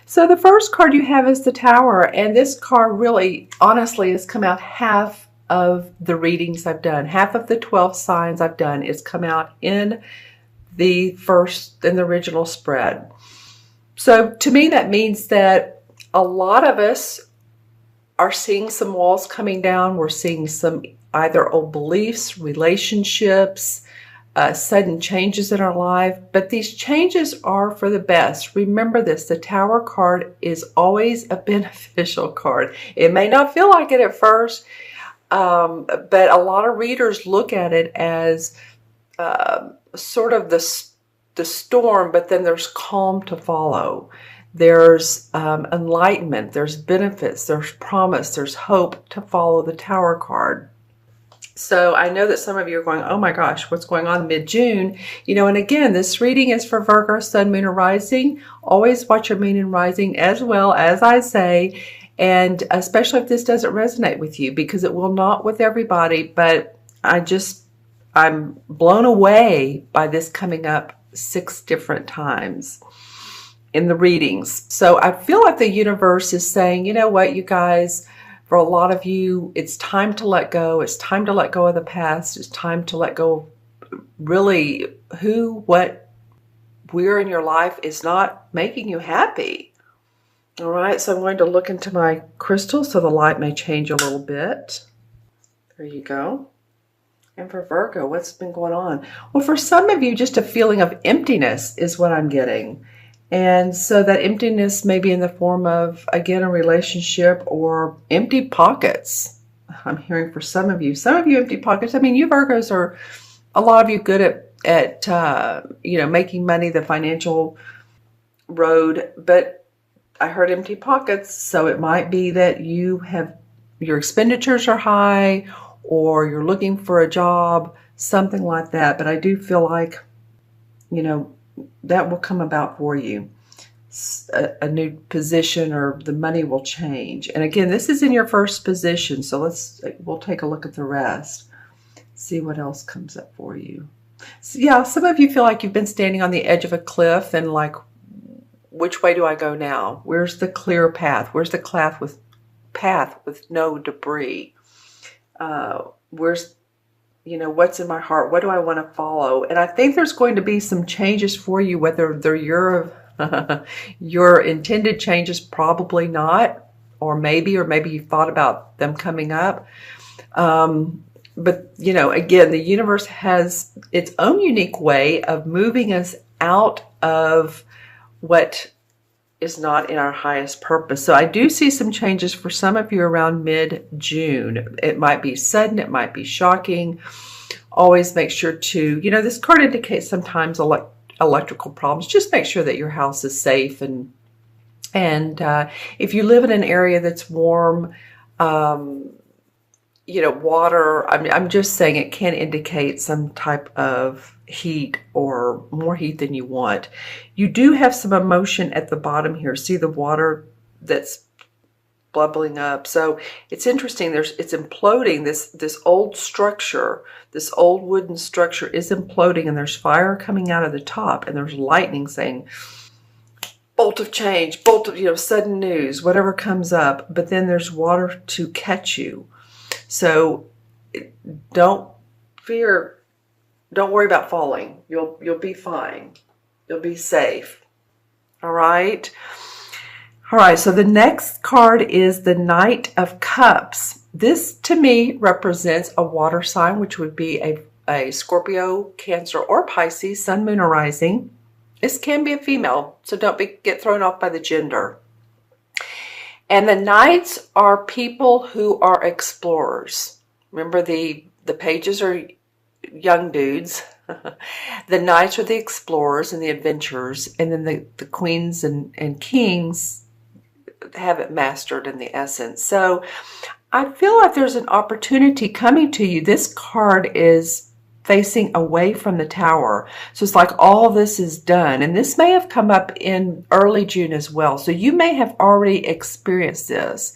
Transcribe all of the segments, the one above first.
So the first card you have is the Tower, and this card really, honestly, has come out half of the readings I've done. Half of the 12 signs I've done is come out in the original spread. So to me, that means that a lot of us are seeing some walls coming down. We're seeing some either old beliefs, relationships, sudden changes in our life, but these changes are for the best. Remember this, the Tower card is always a beneficial card. It may not feel like it at first, but a lot of readers look at it as sort of the storm, but then there's calm to follow. There's enlightenment, there's benefits, there's promise, there's hope to follow the Tower card. So I know that some of you are going, oh my gosh, what's going on mid-June? You know, and again, this reading is for Virgo, Sun, Moon, or Rising. Always watch your Moon and Rising as well, as I say, and especially if this doesn't resonate with you, because it will not with everybody, but I'm blown away by this coming up 6 different times in the readings. So I feel like the universe is saying, you know what, you guys, for a lot of you, it's time to let go. It's time to let go of the past. It's time to let go of really what, where in your life is not making you happy. All right, so I'm going to look into my crystal so the light may change a little bit. There you go. And for Virgo, what's been going on? Well, for some of you, just a feeling of emptiness is what I'm getting. And so that emptiness may be in the form of, again, a relationship or empty pockets. I'm hearing for some of you empty pockets. I mean, you Virgos are, a lot of you good at making money, the financial road, but I heard empty pockets. So it might be that your expenditures are high, or you're looking for a job, something like that. But I do feel like, that will come about for you. A new position, or the money will change. And again, this is in your first position. So we'll take a look at the rest. See what else comes up for you. So yeah, some of you feel like you've been standing on the edge of a cliff and like, which way do I go now? Where's the clear path? Where's the path with no debris? Where's what's in my heart? What do I want to follow? And I think there's going to be some changes for you, whether they're your intended changes, probably not, or maybe you thought about them coming up. But again, the universe has its own unique way of moving us out of what is not in our highest purpose. So I do see some changes for some of you around mid-June. It might be sudden, it might be shocking. Always make sure to, this card indicates sometimes electrical problems. Just make sure that your house is safe. And if you live in an area that's warm, water, I'm just saying it can indicate some type of heat or more heat than you want. You do have some emotion at the bottom here. See the water that's bubbling up. So it's interesting. It's imploding. This old structure, this old wooden structure is imploding, and there's fire coming out of the top, and there's lightning saying, bolt of change, bolt of, sudden news, whatever comes up. But then there's water to catch you. So don't fear. Don't worry about falling. You'll be fine. You'll be safe. All right. All right. So the next card is the Knight of Cups. This to me represents a water sign, which would be a Scorpio, Cancer, or Pisces, Sun, Moon, or Rising. This can be a female, so don't get thrown off by the gender. And the Knights are people who are explorers. Remember, the pages are young dudes. The Knights are the explorers and the adventurers, and then the queens and kings have it mastered in the essence. So I feel like there's an opportunity coming to you. This card is facing away from the Tower. So it's like all this is done. And this may have come up in early June as well. So you may have already experienced this.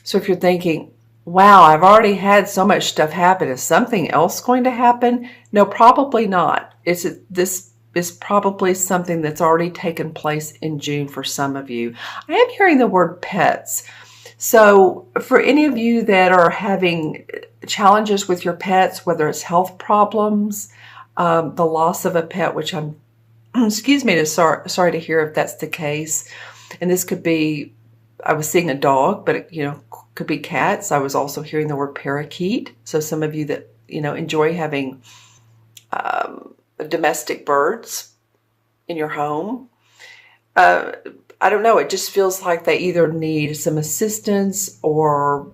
So if you're thinking, wow, I've already had so much stuff happen, is something else going to happen? No, probably not. This is probably something that's already taken place in June for some of you. I am hearing the word pets. So for any of you that are having challenges with your pets, whether it's health problems, the loss of a pet, which I'm, excuse me, sorry to hear if that's the case. And this could be, I was seeing a dog, but it, could be cats. I was also hearing the word parakeet. So some of you that, enjoy having domestic birds in your home. I don't know. It just feels like they either need some assistance or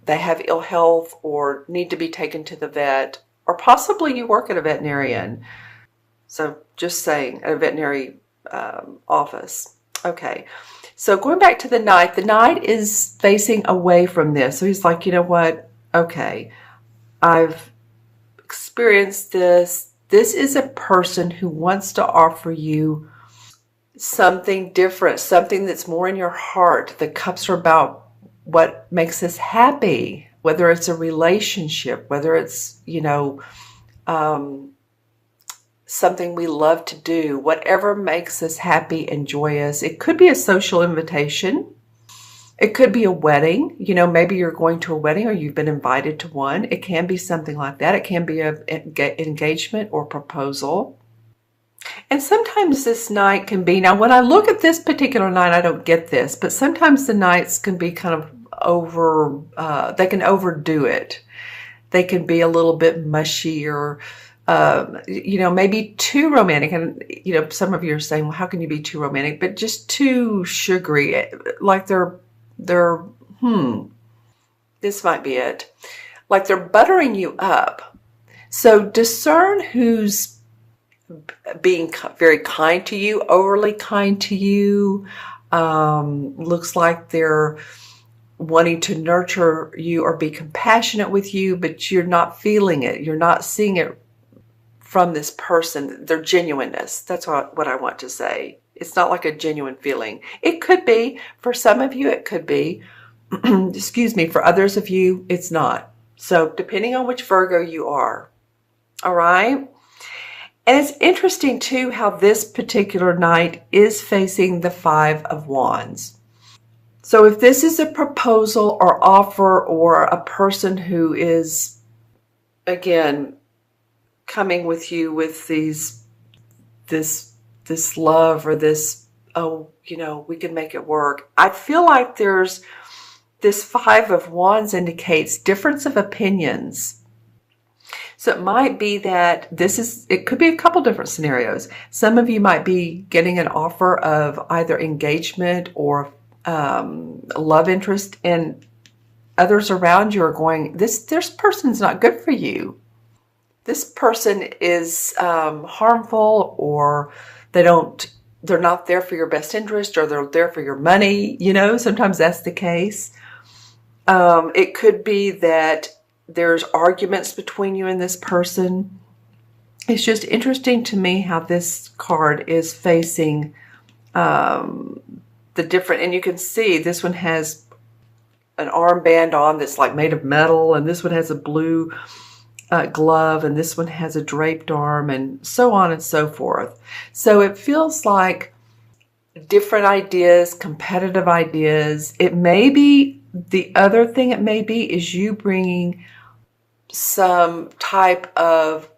they have ill health or need to be taken to the vet, or possibly you work at a veterinarian. So just saying, at a veterinary office. Okay. So going back to the Knight is facing away from this. So he's like, you know what? Okay, I've experienced this. This is a person who wants to offer you something different, something that's more in your heart. The cups are about what makes us happy, whether it's a relationship, whether it's, something we love to do, whatever makes us happy and joyous. It could be a social invitation. It could be a wedding. Maybe you're going to a wedding or you've been invited to one. It can be something like that. It can be an engagement or proposal. And sometimes this Knight can be, now when I look at this particular Knight, I don't get this, but sometimes the Knights can be kind of they can overdo it. They can be a little bit mushy or, maybe too romantic. And, some of you are saying, well, how can you be too romantic? But just too sugary, like this might be it. Like they're buttering you up. So discern who's being very kind to you, overly kind to you. Looks like they're wanting to nurture you or be compassionate with you, but you're not feeling it. You're not seeing it from this person, their genuineness. That's what I want to say. It's not like a genuine feeling. It could be. For some of you, it could be. Excuse me. For others of you, it's not. So depending on which Virgo you are. All right. And it's interesting, too, how this particular Knight is facing the Five of Wands. So if this is a proposal or offer or a person who is, again, coming with you with this love or this, we can make it work. I feel like there's this Five of Wands indicates difference of opinions. So it might be that it could be a couple different scenarios. Some of you might be getting an offer of either engagement or love interest, and others around you are going, this person's not good for you. This person is harmful, or they're not there for your best interest, or they're there for your money. Sometimes that's the case. It could be that there's arguments between you and this person. It's just interesting to me how this card is facing the different, and you can see this one has an armband on that's like made of metal, and this one has a blue glove, and this one has a draped arm, and so on and so forth. So it feels like different ideas, competitive ideas. It may be, the other thing it may be is you bringing some type of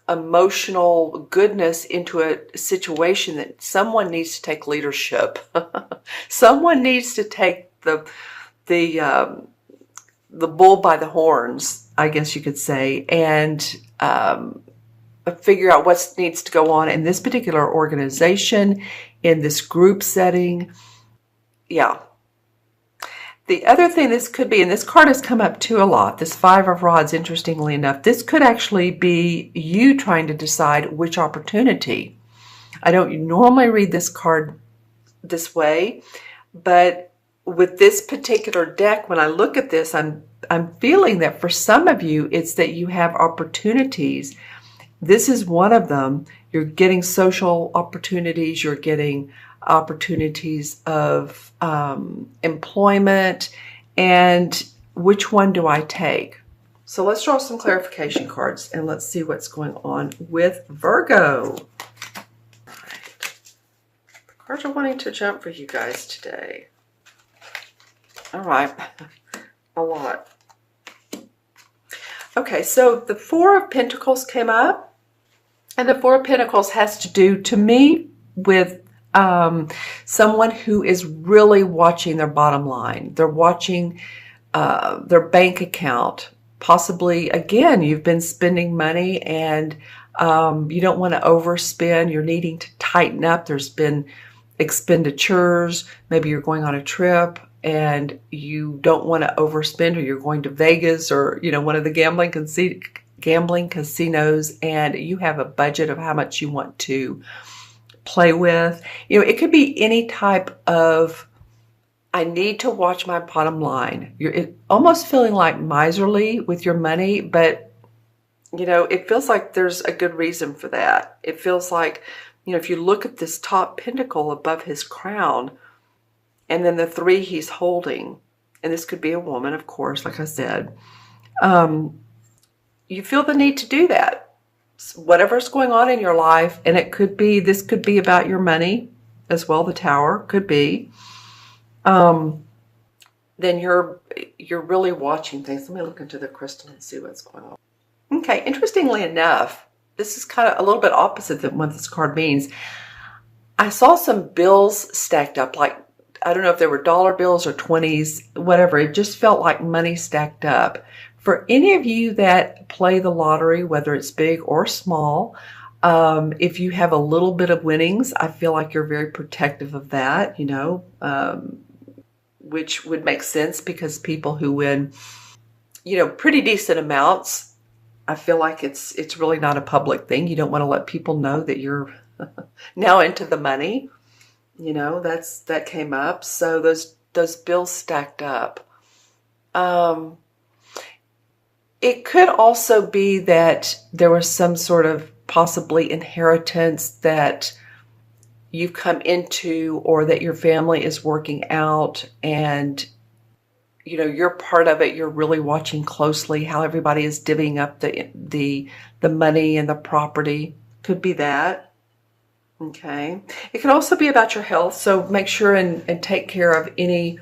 emotional goodness into a situation that someone needs to take leadership. Someone needs to take the bull by the horns, I guess you could say, and figure out what needs to go on in this particular organization, in this group setting. Yeah. The other thing this could be, and this card has come up too a lot, this Five of Rods, interestingly enough, this could actually be you trying to decide which opportunity. I don't normally read this card this way, but with this particular deck, when I look at this, I'm feeling that for some of you, it's that you have opportunities. This is one of them. You're getting social opportunities. You're getting opportunities of employment. And which one do I take? So let's draw some clarification cards and let's see what's going on with Virgo. Cards are wanting to jump for you guys today. All right. A lot. Okay, so the Four of Pentacles came up. And the Four of Pentacles has to do, to me, with someone who is really watching their bottom line. They're watching their bank account. Possibly, again, you've been spending money and you don't want to overspend. You're needing to tighten up. There's been expenditures. Maybe you're going on a trip and you don't want to overspend, or you're going to Vegas or, you know, one of the gambling casinos, and you have a budget of how much you want to play with. You know, it could be any type of, I need to watch my bottom line. You're almost feeling like miserly with your money, but, you know, it feels like there's a good reason for that. It feels like, you know, if you look at this top pentacle above his crown, and then the three he's holding, and this could be a woman, of course, like I said, you feel the need to do that. Whatever's going on in your life, and it could be, this could be about your money as well, the Tower could be, then you're really watching things. Let me look into the crystal and see what's going on. Okay, interestingly enough, this is kind of a little bit opposite than what this card means. I saw some bills stacked up, like, I don't know if they were dollar bills or 20s, whatever. It just felt like money stacked up. For any of you that play the lottery, whether it's big or small, if you have a little bit of winnings, I feel like you're very protective of that, you know, which would make sense because people who win, you know, pretty decent amounts, I feel like it's really not a public thing. You don't want to let people know that you're now into the money. You know, that came up. So those bills stacked up. It could also be that there was some sort of possibly inheritance that you've come into, or that your family is working out, and, you know, you're part of it. You're really watching closely how everybody is divvying up the money and the property. Could be that. Okay. It can also be about your health. So make sure and take care of any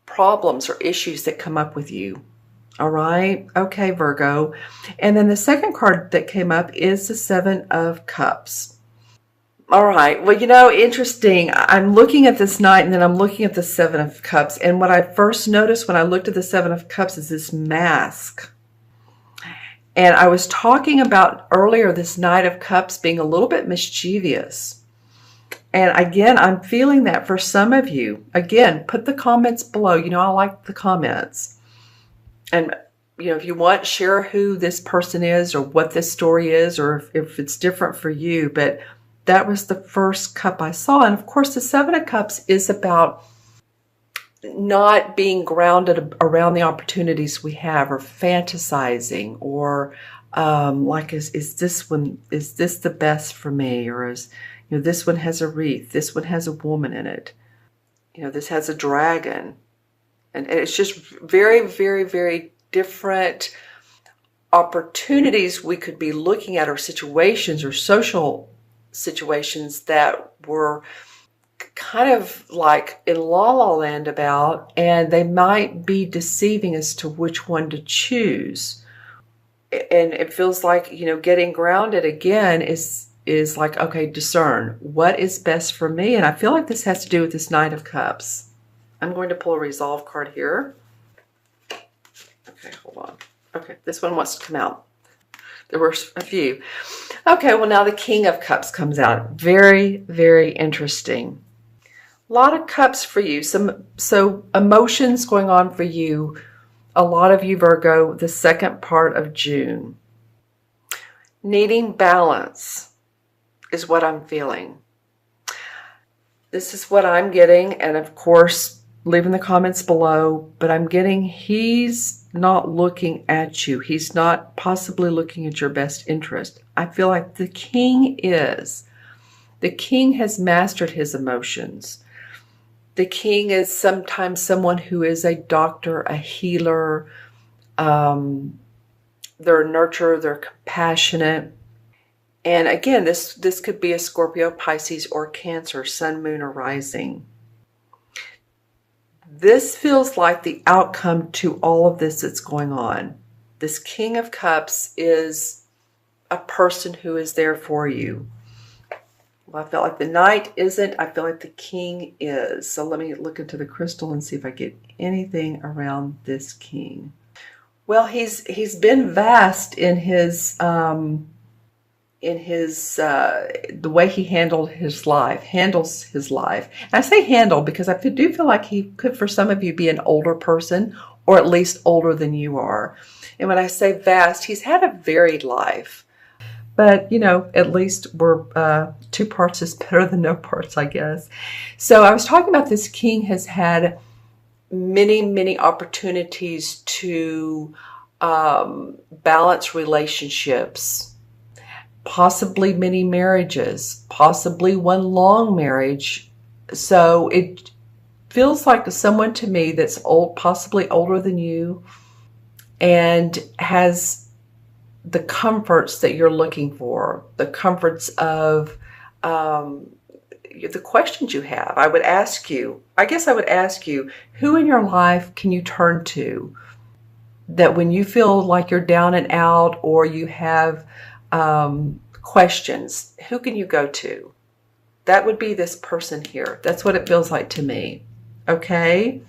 problems or issues that come up with you. All right. Okay, Virgo. And then the second card that came up is the Seven of Cups. All right. Well, you know, interesting. I'm looking at this Knight, and then I'm looking at the Seven of Cups. And what I first noticed when I looked at the Seven of Cups is this mask. And I was talking about earlier this Knight of Cups being a little bit mischievous. And again, I'm feeling that for some of you. Again, put the comments below. You know, I like the comments. And, you know, if you want, share who this person is or what this story is, or if it's different for you. But that was the first cup I saw. And of course, the Seven of Cups is about not being grounded around the opportunities we have, or fantasizing, or like, is this the best for me? Or is, you know, this one has a wreath, this one has a woman in it, you know, this has a dragon. And it's just very, very, very different opportunities we could be looking at, or situations or social situations that were kind of like in La La Land about, and they might be deceiving as to which one to choose. And it feels like, you know, getting grounded again is like, okay, discern what is best for me. And I feel like this has to do with this Knight of Cups. I'm going to pull a Resolve card here. Okay, hold on. Okay, this one wants to come out. There were a few. Okay, well, now the King of Cups comes out. Very, very interesting. A lot of cups for you. So emotions going on for you. A lot of you, Virgo, the second part of June. Needing balance is what I'm feeling. This is what I'm getting. And of course, leave in the comments below. But I'm getting, he's not looking at you. He's not possibly looking at your best interest. I feel like the King is. The King has mastered his emotions. The King is sometimes someone who is a doctor, a healer. They're a nurturer, they're compassionate. And again, this could be a Scorpio, Pisces, or Cancer, sun, moon, or rising. This feels like the outcome to all of this that's going on. This King of Cups is a person who is there for you. Well, I felt like the Knight isn't. I feel like the King is. So let me look into the crystal and see if I get anything around this King. Well, he's been vast in his the way he handles his life. And I say handle because I do feel like he could, for some of you, be an older person, or at least older than you are. And when I say vast, he's had a varied life. But, you know, at least we're 2 parts is better than no parts, I guess. So I was talking about this King has had many opportunities to balance relationships, possibly many marriages, possibly one long marriage. So it feels like someone to me that's old, possibly older than you, and has the comforts that you're looking for, the comforts of the questions you have. I guess I would ask you, who in your life can you turn to that when you feel like you're down and out, or you have questions, who can you go to? That would be this person here. That's what it feels like to me. Okay?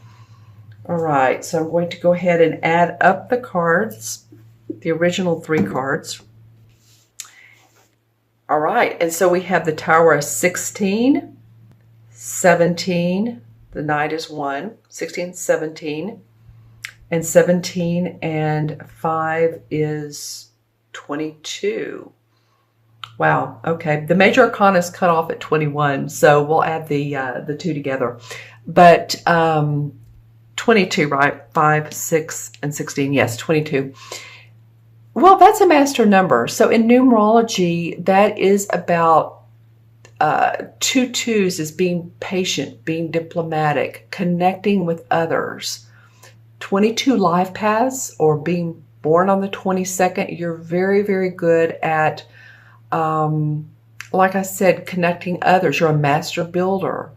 All right, so I'm going to go ahead and add up the cards, the original 3 cards. All right, and so we have the Tower of 16, 17, the Knight is 1, 16, 17, and 17 and 5 is 22. Wow, okay. The Major Arcana is cut off at 21, so we'll add the 2 together. But 22, right? 5, 6, and 16. Yes, 22. Well, that's a master number. So in numerology, that is about 2 twos is being patient, being diplomatic, connecting with others. 22 life paths, or being born on the 22nd, you're very good at, like I said, connecting others. You're a master builder.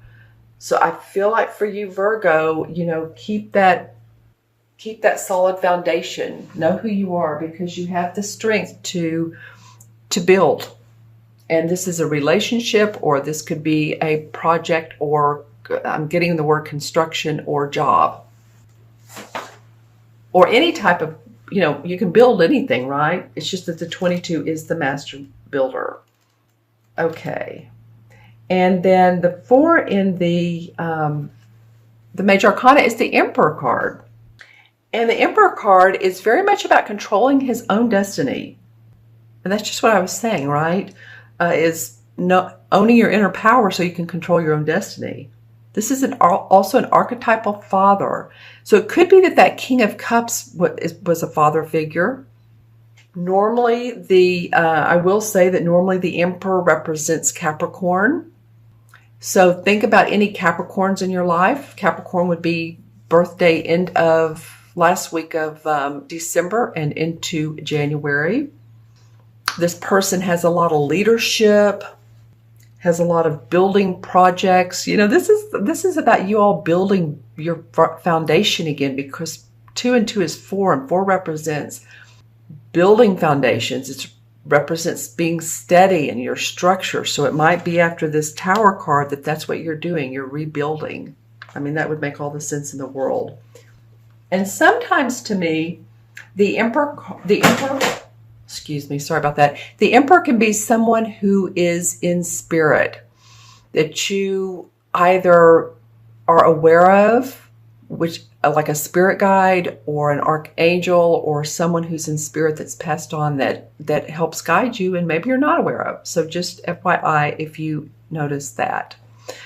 So I feel like for you, Virgo, you know, keep that solid foundation. Know who you are, because you have the strength to build. And this is a relationship, or this could be a project, or I'm getting the word construction, or job, or any type of, you know, you can build anything, right? It's just that the 22 is the master builder. Okay. And then the 4 in the Major Arcana is the Emperor card. And the Emperor card is very much about controlling his own destiny. And that's just what I was saying, right? Is owning your inner power so you can control your own destiny. This is also an archetypal father. So it could be that King of Cups was a father figure. Normally, I will say that normally the Emperor represents Capricorn. So think about any Capricorns in your life. Capricorn would be birthday end of last week of December and into January. This person has a lot of leadership, has a lot of building projects. You know, this is about you all building your foundation again, because 2 and 2 is 4, and 4 represents building foundations. It represents being steady in your structure. So it might be after this Tower card that's what you're doing. You're rebuilding. I mean, that would make all the sense in the world. And sometimes to me, the Emperor, excuse me, sorry about that. The Emperor can be someone who is in spirit, that you either are aware of, which like a spirit guide or an archangel or someone who's in spirit that's passed on that helps guide you, and maybe you're not aware of. So just FYI if you notice that.